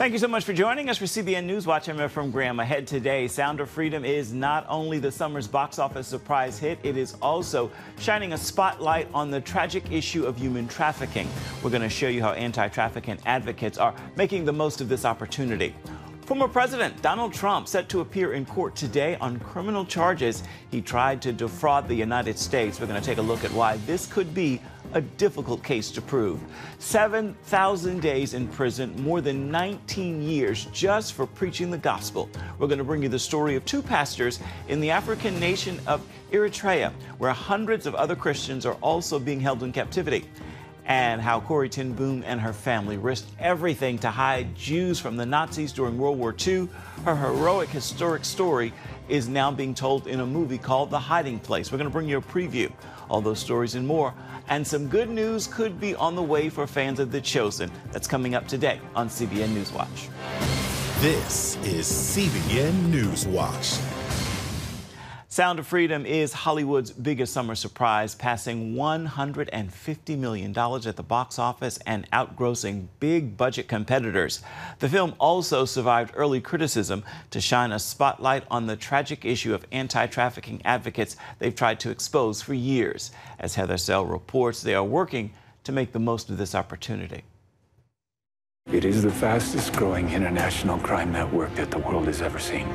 Thank you so much for joining us for CBN NewsWatch. I'm from Graham. Ahead today, Sound of Freedom is not only the summer's box office surprise hit, it is also shining a spotlight on the tragic issue of human trafficking. We're going to show you how anti-trafficking advocates are making the most of this opportunity. Former President Donald Trump set to appear in court today on criminal charges. He tried to defraud the United States. We're going to take a look at why this could be a difficult case to prove. 7,000 days in prison, more than 19 years just for preaching the gospel. We're going to bring you the story of two pastors in the African nation of Eritrea, where hundreds of other Christians are also being held in captivity. And how Corrie and her family risked everything to hide Jews from the Nazis during World War II. Her heroic, historic story is now being told in a movie called The Hiding Place. We're going to bring you a preview. All those stories and more. And some good news could be on the way for fans of The Chosen. That's coming up today on CBN NewsWatch. This is CBN NewsWatch. Sound of Freedom is Hollywood's biggest summer surprise, passing $150 million at the box office and outgrossing big budget competitors. The film also survived early criticism to shine a spotlight on the tragic issue of anti-trafficking advocates they've tried to expose for years. As Heather Sell reports, they are working to make the most of this opportunity. It is the fastest growing international crime network that the world has ever seen.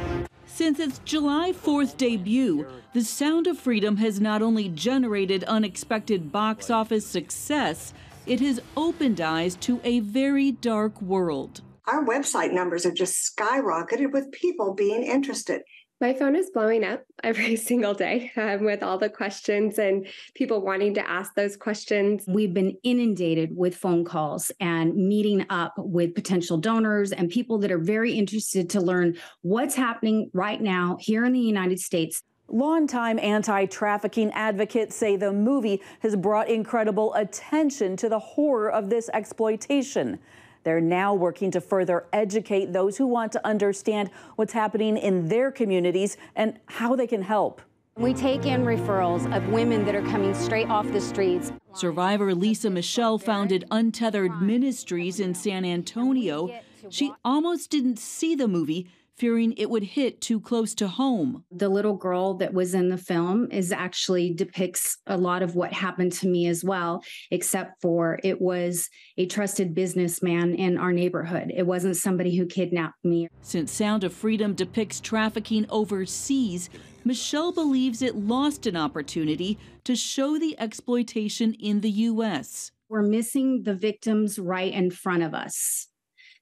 Since its July 4th debut, The Sound of Freedom has not only generated unexpected box office success, it has opened eyes to a very dark world. Our website numbers have just skyrocketed with people being interested. My phone is blowing up every single day with all the questions and people wanting to ask those questions. We've been inundated with phone calls and meeting up with potential donors and people that are very interested to learn what's happening right now here in the United States. Longtime anti-trafficking advocates say the movie has brought incredible attention to the horror of this exploitation. They're now working to further educate those who want to understand what's happening in their communities and how they can help. We take in referrals of women that are coming straight off the streets. Survivor Lisa Michelle founded Untethered Ministries in San Antonio. She almost didn't see the movie, fearing it would hit too close to home. The little girl that was in the film actually depicts a lot of what happened to me as well, except for it was a trusted businessman in our neighborhood. It wasn't somebody who kidnapped me. Since Sound of Freedom depicts trafficking overseas, Michelle believes it lost an opportunity to show the exploitation in the U.S. We're missing the victims right in front of us.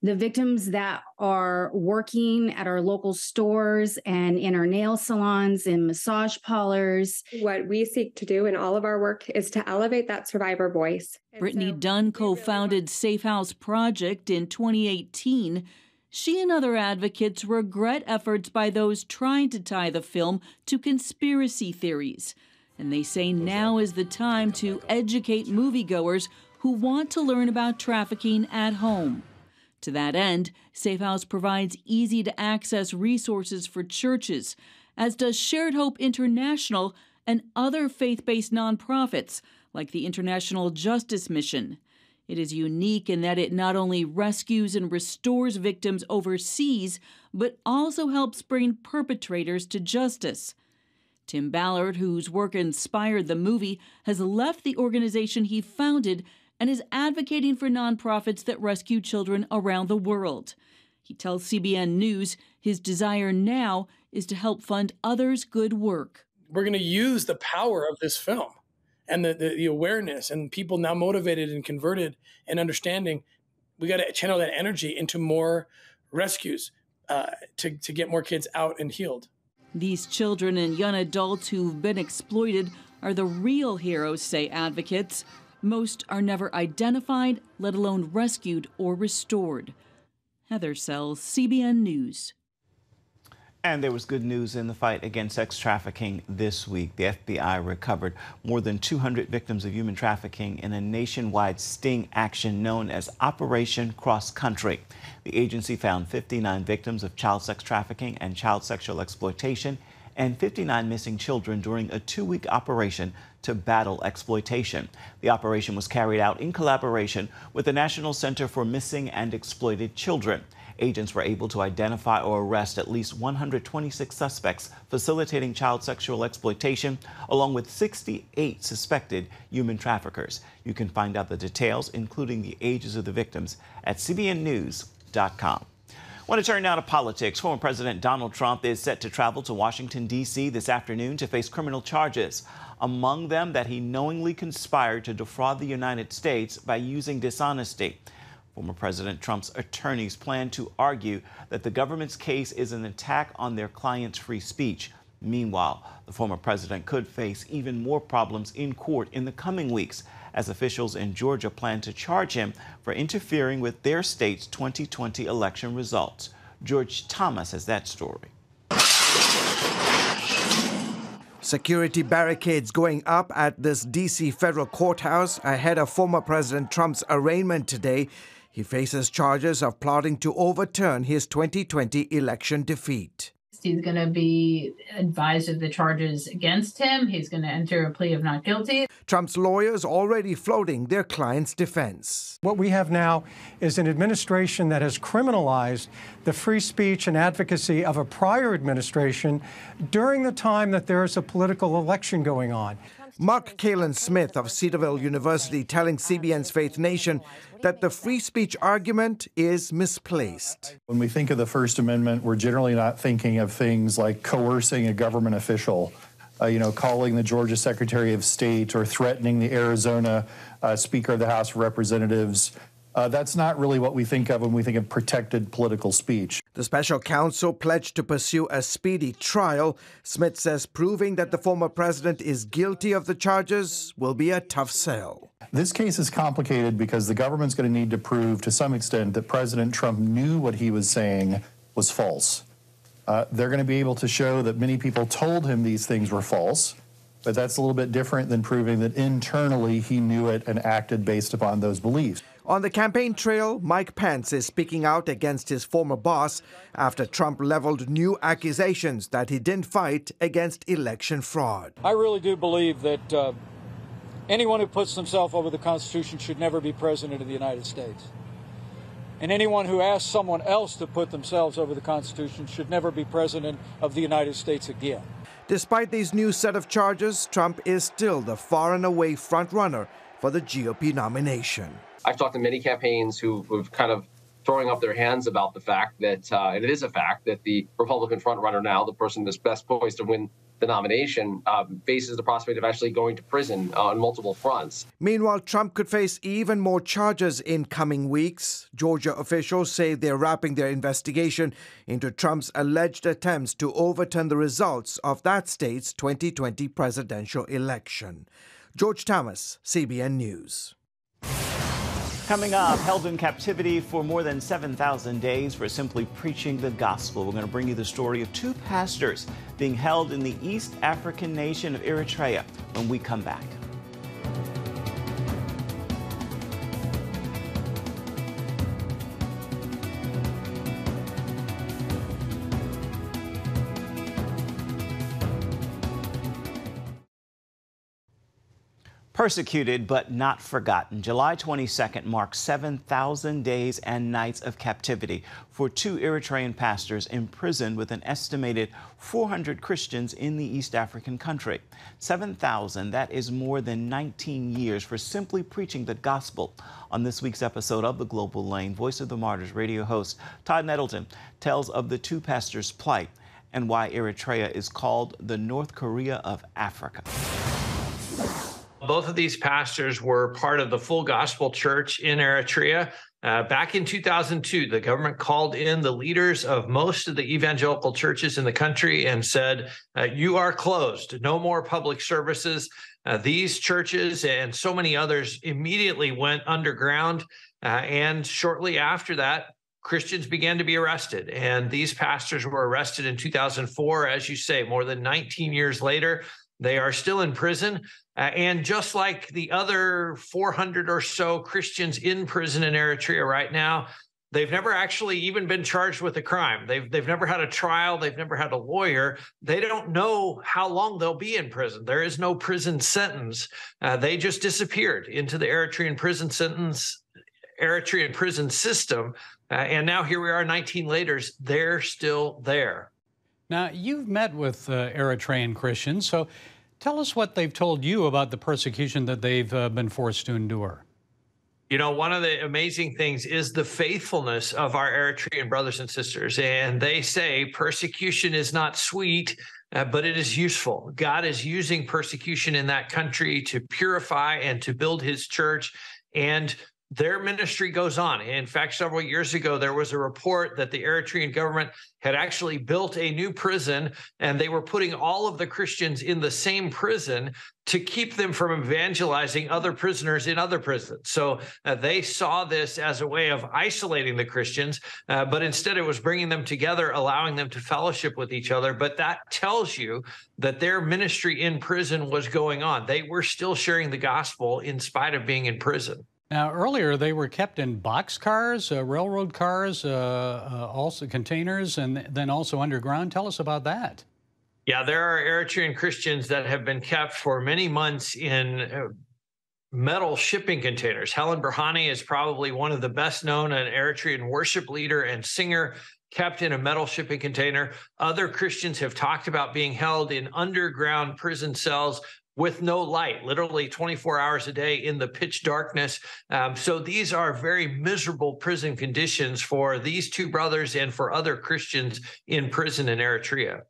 The victims that are working at our local stores and in our nail salons and massage parlors. What we seek to do in all of our work is to elevate that survivor voice. Brittany Dunn co-founded Safe House Project in 2018. She and other advocates regret efforts by those trying to tie the film to conspiracy theories. And they say now is the time to educate moviegoers who want to learn about trafficking at home. To that end, Safe House provides easy-to-access resources for churches, as does Shared Hope International and other faith-based nonprofits, like the International Justice Mission. It is unique in that it not only rescues and restores victims overseas, but also helps bring perpetrators to justice. Tim Ballard, whose work inspired the movie, has left the organization he founded and is advocating for nonprofits that rescue children around the world. He tells CBN News his desire now is to help fund others' good work. We're going to use the power of this film and the awareness and people now motivated and converted and understanding. We got to channel that energy into more rescues to get more kids out and healed. These children and young adults who've been exploited are the real heroes, say advocates. Most are never identified, let alone rescued or restored. Heather Sells, CBN News. And there was good news in the fight against sex trafficking this week. The FBI recovered more than 200 victims of human trafficking in a nationwide sting action known as Operation Cross Country. The agency found 59 victims of child sex trafficking and child sexual exploitation and 59 missing children during a 2-week operation to battle exploitation. The operation was carried out in collaboration with the National Center for Missing and Exploited Children. Agents were able to identify or arrest at least 126 suspects facilitating child sexual exploitation, along with 68 suspected human traffickers. You can find out the details, including the ages of the victims, at cbnnews.com. I want to turn now to politics. Former President Donald Trump is set to travel to Washington, D.C. this afternoon to face criminal charges. Among them, that he knowingly conspired to defraud the United States by using dishonesty. Former President Trump's attorneys plan to argue that the government's case is an attack on their client's free speech. Meanwhile, the former president could face even more problems in court in the coming weeks, as officials in Georgia plan to charge him for interfering with their state's 2020 election results. George Thomas has that story. Security barricades going up at this D.C. federal courthouse ahead of former President Trump's arraignment today. He faces charges of plotting to overturn his 2020 election defeat. He's going to be advised of the charges against him. He's going to enter a plea of not guilty. Trump's lawyers already floating their client's defense. What we have now is an administration that has criminalized the free speech and advocacy of a prior administration during the time that there is a political election going on. Mark Kalen-Smith of Cedarville University telling CBN's Faith Nation that the free speech argument is misplaced. When we think of the First Amendment, we're generally not thinking of things like coercing a government official, calling the Georgia Secretary of State or threatening the Arizona Speaker of the House of Representatives. That's not really what we think of when we think of protected political speech. The special counsel pledged to pursue a speedy trial. Smith says proving that the former president is guilty of the charges will be a tough sell. This case is complicated because the government's going to need to prove to some extent that President Trump knew what he was saying was false. They're going to be able to show that many people told him these things were false, but that's a little bit different than proving that internally he knew it and acted based upon those beliefs. On the campaign trail, Mike Pence is speaking out against his former boss after Trump leveled new accusations that he didn't fight against election fraud. I really do believe that anyone who puts themselves over the Constitution should never be president of the United States. And anyone who asks someone else to put themselves over the Constitution should never be president of the United States again. Despite these new set of charges, Trump is still the far and away frontrunner for the GOP nomination. I've talked to many campaigns who've kind of throwing up their hands about the fact that, and it is a fact, that the Republican frontrunner now, the person that's best poised to win the nomination, faces the prospect of actually going to prison on multiple fronts. Meanwhile, Trump could face even more charges in coming weeks. Georgia officials say they're wrapping their investigation into Trump's alleged attempts to overturn the results of that state's 2020 presidential election. George Thomas, CBN News. Coming up, held in captivity for more than 7,000 days for simply preaching the gospel. We're going to bring you the story of two pastors being held in the East African nation of Eritrea when we come back. Persecuted but not forgotten. July 22nd marks 7,000 days and nights of captivity for two Eritrean pastors imprisoned with an estimated 400 Christians in the East African country. 7,000, that is more than 19 years for simply preaching the gospel. On this week's episode of The Global Lane, Voice of the Martyrs radio host Todd Nettleton tells of the two pastors' plight and why Eritrea is called the North Korea of Africa. Both of these pastors were part of the Full Gospel Church in Eritrea. Back in 2002, the government called in the leaders of most of the evangelical churches in the country and said, you are closed, no more public services. These churches and so many others immediately went underground. And shortly after that, Christians began to be arrested. And these pastors were arrested in 2004. As you say, more than 19 years later, they are still in prison. And just like the other 400 or so Christians in prison in Eritrea right now, they've never actually even been charged with a crime. They've never had a trial. They've never had a lawyer. They don't know how long they'll be in prison. There is no prison sentence. They just disappeared into the Eritrean prison Eritrean prison system. And now here we are 19 later, they're still there. Now, you've met with Eritrean Christians, so tell us what they've told you about the persecution that they've been forced to endure. You know, one of the amazing things is the faithfulness of our Eritrean brothers and sisters. And they say persecution is not sweet, but it is useful. God is using persecution in that country to purify and to build his church. And their ministry goes on. In fact, several years ago, there was a report that the Eritrean government had actually built a new prison, and they were putting all of the Christians in the same prison to keep them from evangelizing other prisoners in other prisons. So they saw this as a way of isolating the Christians, but instead it was bringing them together, allowing them to fellowship with each other. But that tells you that their ministry in prison was going on. They were still sharing the gospel in spite of being in prison. Now, earlier they were kept in boxcars, railroad cars, also containers, and then also underground. Tell us about that. Yeah, there are Eritrean Christians that have been kept for many months in metal shipping containers. Helen Berhane is probably one of the best known, an Eritrean worship leader and singer, kept in a metal shipping container. Other Christians have talked about being held in underground prison cells with no light, literally 24 hours a day in the pitch darkness. So these are very miserable prison conditions for these two brothers and for other Christians in prison in Eritrea.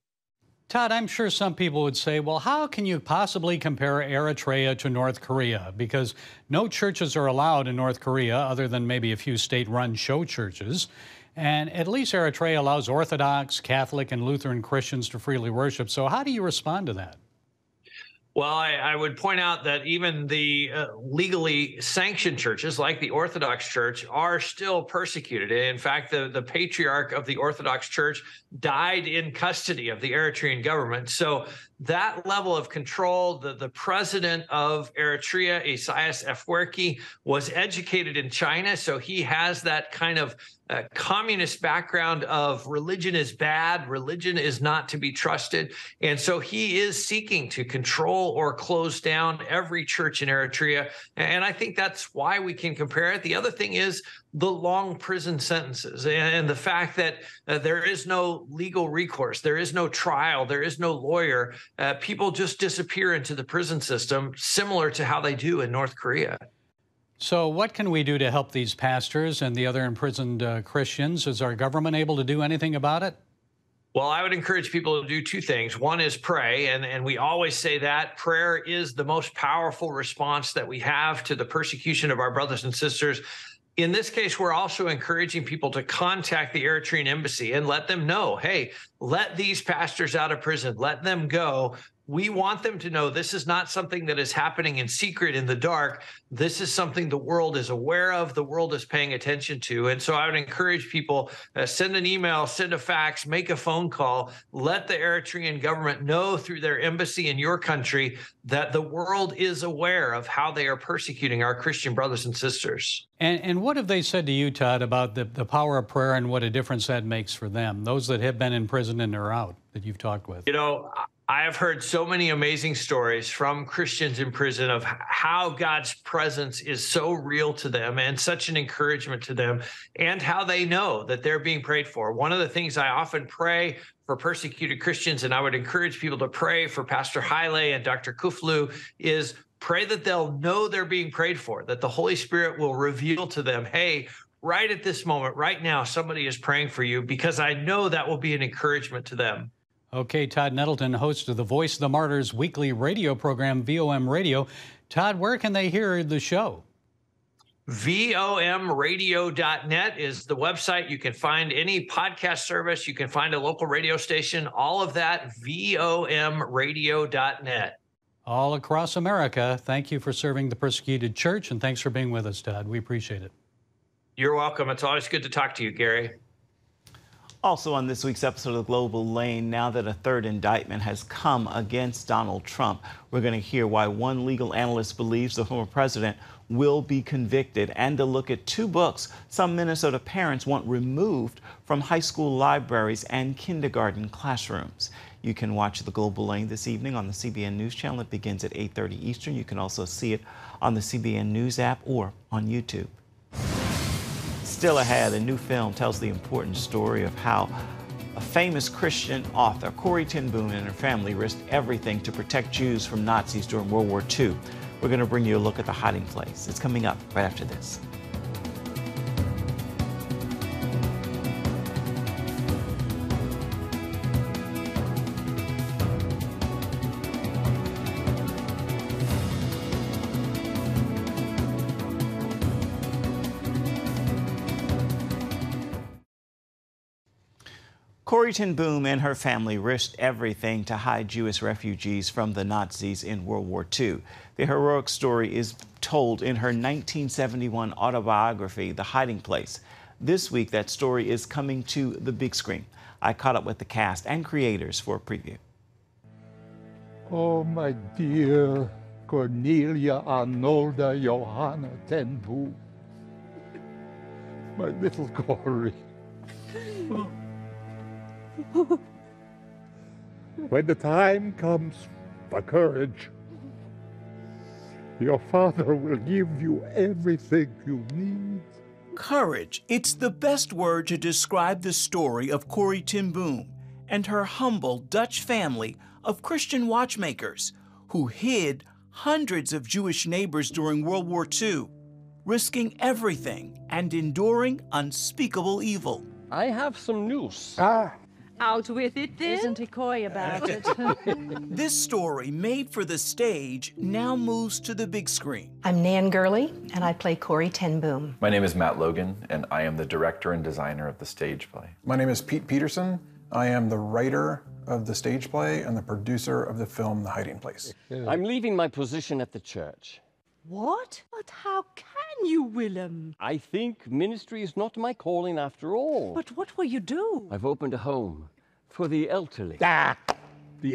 Todd, I'm sure some people would say, well, how can you possibly compare Eritrea to North Korea? Because no churches are allowed in North Korea other than maybe a few state-run show churches. And at least Eritrea allows Orthodox, Catholic, and Lutheran Christians to freely worship. So how do you respond to that? Well, I would point out that even the legally sanctioned churches, like the Orthodox Church, are still persecuted. In fact, the patriarch of the Orthodox Church died in custody of the Eritrean government. So that level of control, the president of Eritrea, Isaias Afwerki, was educated in China. So he has that kind of communist background of religion is bad, religion is not to be trusted. And so he is seeking to control or close down every church in Eritrea. And I think that's why we can compare it. The other thing is the long prison sentences and the fact that there is no legal recourse, there is no trial, there is no lawyer. People just disappear into the prison system, similar to how they do in North Korea. So what can we do to help these pastors and the other imprisoned Christians? Is our government able to do anything about it? Well, I would encourage people to do two things. One is pray, and we always say that prayer is the most powerful response that we have to the persecution of our brothers and sisters. In this case, we're also encouraging people to contact the Eritrean embassy and let them know, hey, let these pastors out of prison, let them go. We want them to know this is not something that is happening in secret in the dark. This is something the world is aware of, the world is paying attention to. And so I would encourage people, send an email, send a fax, make a phone call, let the Eritrean government know through their embassy in your country that the world is aware of how they are persecuting our Christian brothers and sisters. And what have they said to you, Todd, about the power of prayer and what a difference that makes for them, those that have been in prison and are out that you've talked with? You know, I have heard so many amazing stories from Christians in prison of how God's presence is so real to them and such an encouragement to them, and how they know that they're being prayed for. One of the things I often pray for persecuted Christians, and I would encourage people to pray for Pastor Haile and Dr. Kuflu, is pray that they'll know they're being prayed for, that the Holy Spirit will reveal to them, hey, right at this moment, right now, somebody is praying for you, because I know that will be an encouragement to them. Okay, Todd Nettleton, host of the Voice of the Martyrs weekly radio program, VOM Radio. Todd, where can they hear the show? VOMradio.net is the website. You can find any podcast service. You can find a local radio station. All of that, VOMradio.net. All across America. Thank you for serving the persecuted church, and thanks for being with us, Todd. We appreciate it. You're welcome. It's always good to talk to you, Gary. Also on this week's episode of The Global Lane, now that a third indictment has come against Donald Trump, we're going to hear why one legal analyst believes the former president will be convicted, and to look at two books some Minnesota parents want removed from high school libraries and kindergarten classrooms. You can watch The Global Lane this evening on the CBN News Channel. It begins at 8:30 Eastern. You can also see it on the CBN News app or on YouTube. Still ahead, a new film tells the important story of how a famous Christian author, Corrie ten Boom, and her family risked everything to protect Jews from Nazis during World War II. We're going to bring you a look at The Hiding Place. It's coming up right after this. Corrie ten Boom and her family risked everything to hide Jewish refugees from the Nazis in World War II. The heroic story is told in her 1971 autobiography, The Hiding Place. This week, that story is coming to the big screen. I caught up with the cast and creators for a preview. Oh, my dear Cornelia Arnolda Johanna ten Boom. My little Corrie. When the time comes for courage, your father will give you everything you need. Courage. It's the best word to describe the story of Corrie ten Boom and her humble Dutch family of Christian watchmakers who hid hundreds of Jewish neighbors during World War II, risking everything and enduring unspeakable evil. I have some news. Out with it, then? Isn't he coy about it? This story, made for the stage, now moves to the big screen. I'm Nan Gurley, and I play Corrie ten Boom. My name is Matt Logan, and I am the director and designer of the stage play. My name is Pete Peterson. I am the writer of the stage play and the producer of the film The Hiding Place. I'm leaving my position at the church. What? But how can you, Willem? I think ministry is not my calling after all. But what will you do? I've opened a home for the elderly. The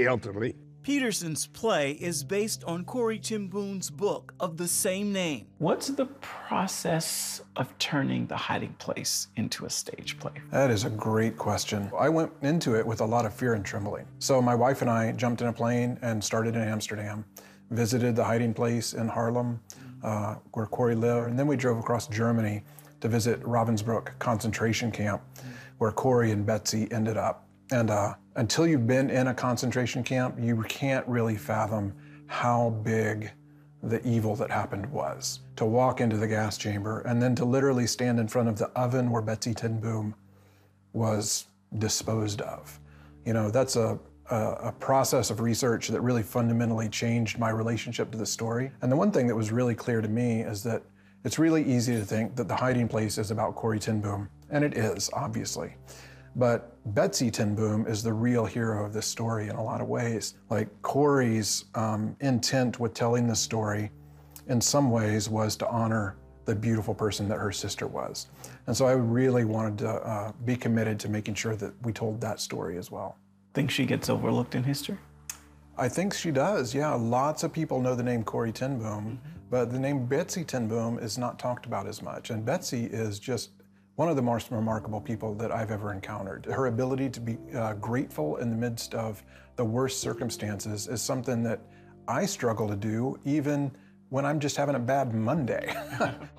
elderly. Peterson's play is based on Corrie ten Boom's book of the same name. What's the process of turning The Hiding Place into a stage play? That is a great question. I went into it with a lot of fear and trembling. So my wife and I jumped in a plane and started in Amsterdam, visited The Hiding Place in Haarlem, where Corrie lived, and then we drove across Germany to visit Ravensbrück concentration camp, where Corrie and Betsy ended up. And until you've been in a concentration camp, you can't really fathom how big the evil that happened was. To walk into the gas chamber and then to literally stand in front of the oven where Betsy ten Boom was disposed of. You know, that's a process of research that really fundamentally changed my relationship to the story. And the one thing that was really clear to me is that it's really easy to think that The Hiding Place is about Corrie ten Boom, and it is, obviously. But Betsy ten Boom is the real hero of this story in a lot of ways. Like, Corrie's intent with telling this story in some ways was to honor the beautiful person that her sister was. And so I really wanted to be committed to making sure that we told that story as well. Think she gets overlooked in history? I think she does, yeah. Lots of people know the name Corrie ten Boom, but the name Betsy ten Boom is not talked about as much. And Betsy is just one of the most remarkable people that I've ever encountered. Her ability to be grateful in the midst of the worst circumstances is something that I struggle to do even when I'm just having a bad Monday.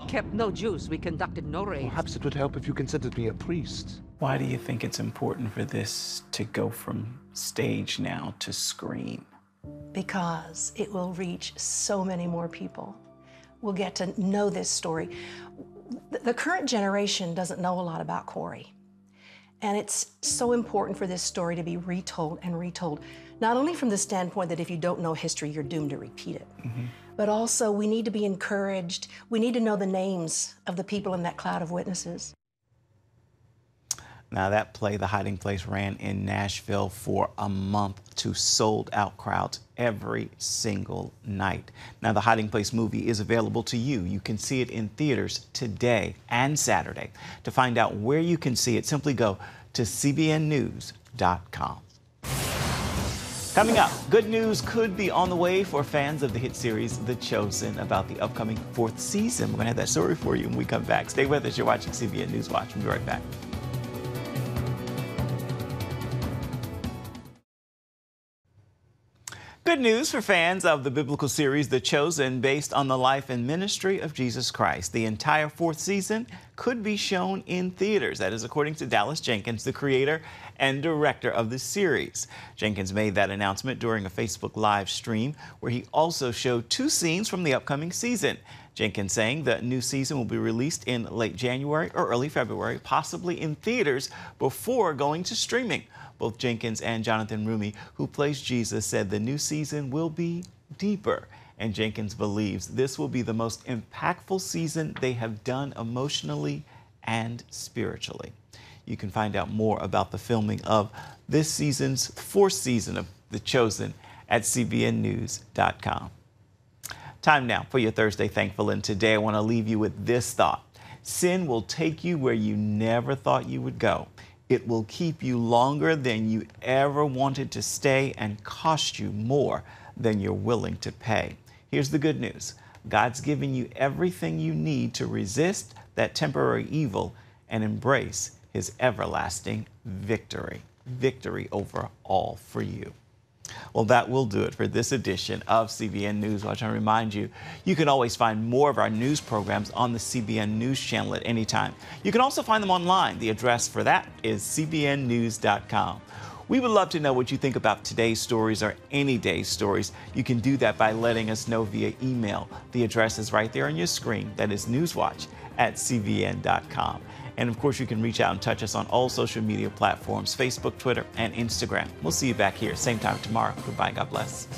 Kept no Jews, we conducted no raids. Perhaps it would help if you considered me a priest. Why do you think it's important for this to go from stage now to screen? Because it will reach so many more people. We'll get to know this story. The current generation doesn't know a lot about Corrie. And it's so important for this story to be retold and retold, not only from the standpoint that if you don't know history, you're doomed to repeat it, but also we need to be encouraged. We need to know the names of the people in that cloud of witnesses. Now, that play, The Hiding Place, ran in Nashville for a month to sold-out crowds every single night. Now, The Hiding Place movie is available to you. You can see it in theaters today and Saturday. To find out where you can see it, simply go to cbnnews.com. Coming up, good news could be on the way for fans of the hit series The Chosen about the upcoming 4th season. We're going to have that story for you when we come back. Stay with us. You're watching CBN NewsWatch. We'll be right back. Good news for fans of the biblical series The Chosen, based on the life and ministry of Jesus Christ. The entire 4th season could be shown in theaters. That is according to Dallas Jenkins, the creator and director of the series. Jenkins made that announcement during a Facebook live stream where he also showed 2 scenes from the upcoming season. Jenkins saying the new season will be released in late January or early February, possibly in theaters before going to streaming. Both Jenkins and Jonathan Roumie, who plays Jesus, said the new season will be deeper. And Jenkins believes this will be the most impactful season they have done emotionally and spiritually. You can find out more about the filming of this season's 4th season of The Chosen at cbnnews.com. Time now for your Thursday Thankful. And today I want to leave you with this thought. Sin will take you where you never thought you would go. It will keep you longer than you ever wanted to stay and cost you more than you're willing to pay. Here's the good news. God's given you everything you need to resist that temporary evil and embrace His everlasting victory. Victory over all for you. Well, that will do it for this edition of CBN NewsWatch. I remind you, you can always find more of our news programs on the CBN News channel at any time. You can also find them online. The address for that is cbnnews.com. We would love to know what you think about today's stories or any day's stories. You can do that by letting us know via email. The address is right there on your screen. That is newswatch@cbn.com. And of course, you can reach out and touch us on all social media platforms, Facebook, Twitter, and Instagram. We'll see you back here, same time tomorrow. Goodbye. God bless.